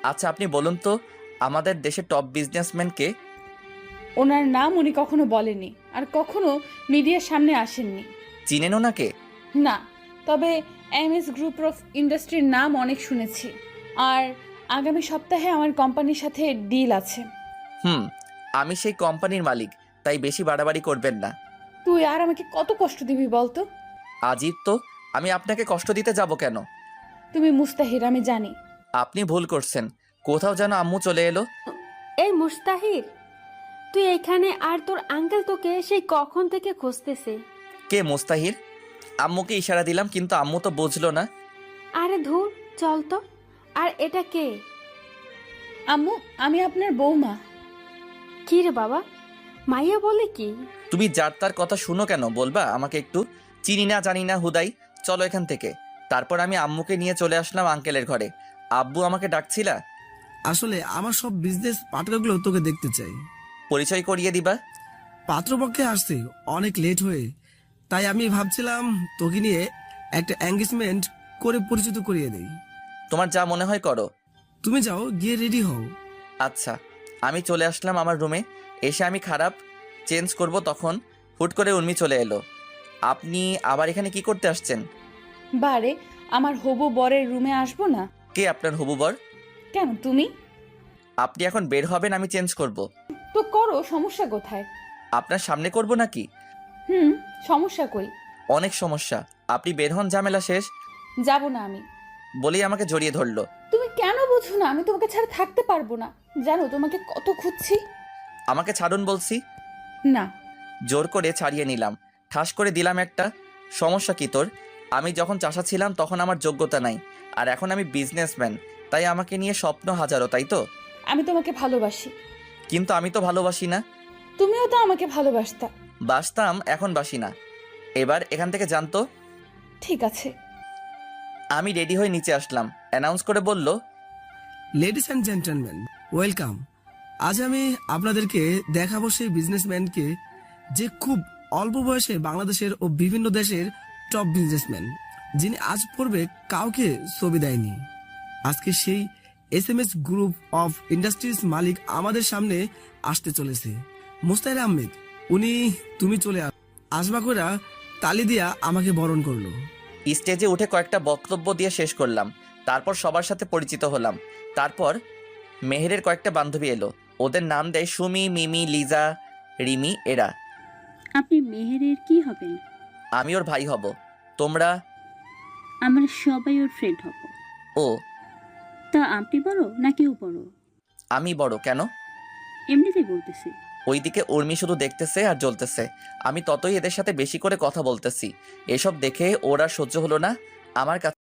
আচ্ছা আপনি বলুন তো, আমাদের দেশে টপ বিজনেসম্যান কে? ওনার নাম উনি কখনো বলেনি, আর কখনো মিডিয়ার সামনে আসেননি। চিনেন ওনাকে? না, তবে এমএস গ্রুপ অফ ইন্ডাস্ট্রির নাম অনেক শুনেছি। আর আগামী সপ্তাহে আমার কোম্পানির সাথে ডিল আছে। হুম, আমি সেই কোম্পানির মালিক, তাই বেশি বাড়াবাড়ি করবেন না। তুই আর আমাকে কত কষ্ট দিবি বলতো? আজীব তো, আমি আপনাকে কষ্ট দিতে যাব কেন? তুমি মুস্তাহির, আমি জানি। আপনি ভুল করছেন, কোথাও যেন আম্মু চলে এলো। এই মুস্তাহির, তুই এখানে আর তোর আঙ্কেল তোকে সেই কখন থেকে খুঁজতেছে। কে মুস্তাহির? আম্মুকে ইশারা দিলাম কিন্তু আম্মু তো বুঝলো না। আরে ধুর, চল তো। আর এটা কে? আম্মু, আমি আপনার বৌমা। কি রে বাবা, মাইয়া বলে কি? তুমি যার তার কথা শুনো কেন, বলবা আমাকে একটু? চিনি না জানি না হুদাই, চলো এখান থেকে। তারপর আমি আম্মুকে নিয়ে চলে আসলাম আঙ্কেলের ঘরে। আব্বু আমাকে ডাকছিলা? আসলে আমার সব বিজনেস পার্টনারগুলো তোকে দেখতে চাই। পরিচয় করিয়ে দিবা? পাত্রপক্ষে আসতে অনেক লেট হয়ে, তাই আমি ভাবছিলাম তোকে নিয়ে একটা এঙ্গেজমেন্ট করে পরিচিত করিয়ে দেই। তোমার যা মনে হয় করো। তুমি যাও, গিয়ে রেডি হও। আচ্ছা, আমি চলে আসলাম আমার রুমে। এসে আমি খারাপ চেঞ্জ করব, তখন হুট করে উর্মি চলে এলো। আপনি আবার এখানে কি করতে আসছেন? বারে, আমার হবু বরের রুমে আসবো না? কে আপনার হবু বর? কেন, তুমি? আপনি এখন বের হবেন, আমি চেঞ্জ করব। তো করো, সমস্যা কোথায়? আপনার সামনে করব নাকি? হুম, সমস্যা কই? অনেক সমস্যা, আপনি বের হন, ঝামেলা শেষ। যাব না আমি। বলেই আমাকে জড়িয়ে ধরলো। তুমি কেন বুঝো না আমি তোমাকে ছাড়া থাকতে পারবো না? জানো তোমাকে কত খুঁজছি। আমাকে ছাড়ুন বলছি। না। জোর করে ছাড়িয়ে নিলাম, ঠাস করে দিলাম একটা। সমস্যা কি তোর? আমি যখন চাষা ছিলাম তখন আমার যোগ্যতা নাই, আর এখন আমি বিজনেসম্যান, তাই আমাকে নিয়ে স্বপ্ন হাজারো, তাই তো? আমি তোমাকে ভালোবাসি। কিন্তু আমি তো ভালোবাসি না। তুমিও তো আমাকে ভালোবাসতা। বাসতাম, এখন বাসি না। এবার এখান থেকে জানতো। ঠিক আছে। আমি রেডি হয়ে নিচে আসলাম, অ্যানাউন্স করে বলল, লেডিস অ্যান্ড জেন্টলম্যান, ওয়েলকাম। আজ আমি আপনাদেরকে দেখাবো সেই বিজনেসম্যানকে, যে খুব অল্প বয়সে বাংলাদেশের ও বিভিন্ন দেশের টপ বিজনেসম্যান, যিনি আজ পূর্বে কাউকে ছবি দেয়নি। আজকে সেই এসএমএস গ্রুপ অফ ইন্ডাস্ট্রিজ মালিক আমাদের সামনে আসতে চলেছে, মুস্তাহির আহমেদ। উনি তুমি চলে আসবা কইরা তালি দিয়া আমাকে বরণ করলো। স্টেজে উঠে কয়েকটা বক্তব্য দিয়ে শেষ করলাম। তারপর সবার সাথে পরিচিত হলাম। তারপর মেহেরের কয়েকটা বান্ধবী এলো, ওদের নাম দেয় সুমি, মিমি, লিজা, রিমি, এরা। আপনি মেহেরের কি হবেন? আমি ওর ভাই হব। তোমরা? আমরা সবাই ওর ফ্রেন্ড হব। ও, তা আপনি বড় নাকি ও বড়? আমি বড় কেন? এমনিতেই বলতেছি। ওইদিকে উর্মি শুধু দেখতেছে আর জ্বলতেছে। আমি ততই এদের সাথে বেশি করে কথা বলতেছি। এসব দেখে ওর আর সহ্য হলো না। আমার কাছে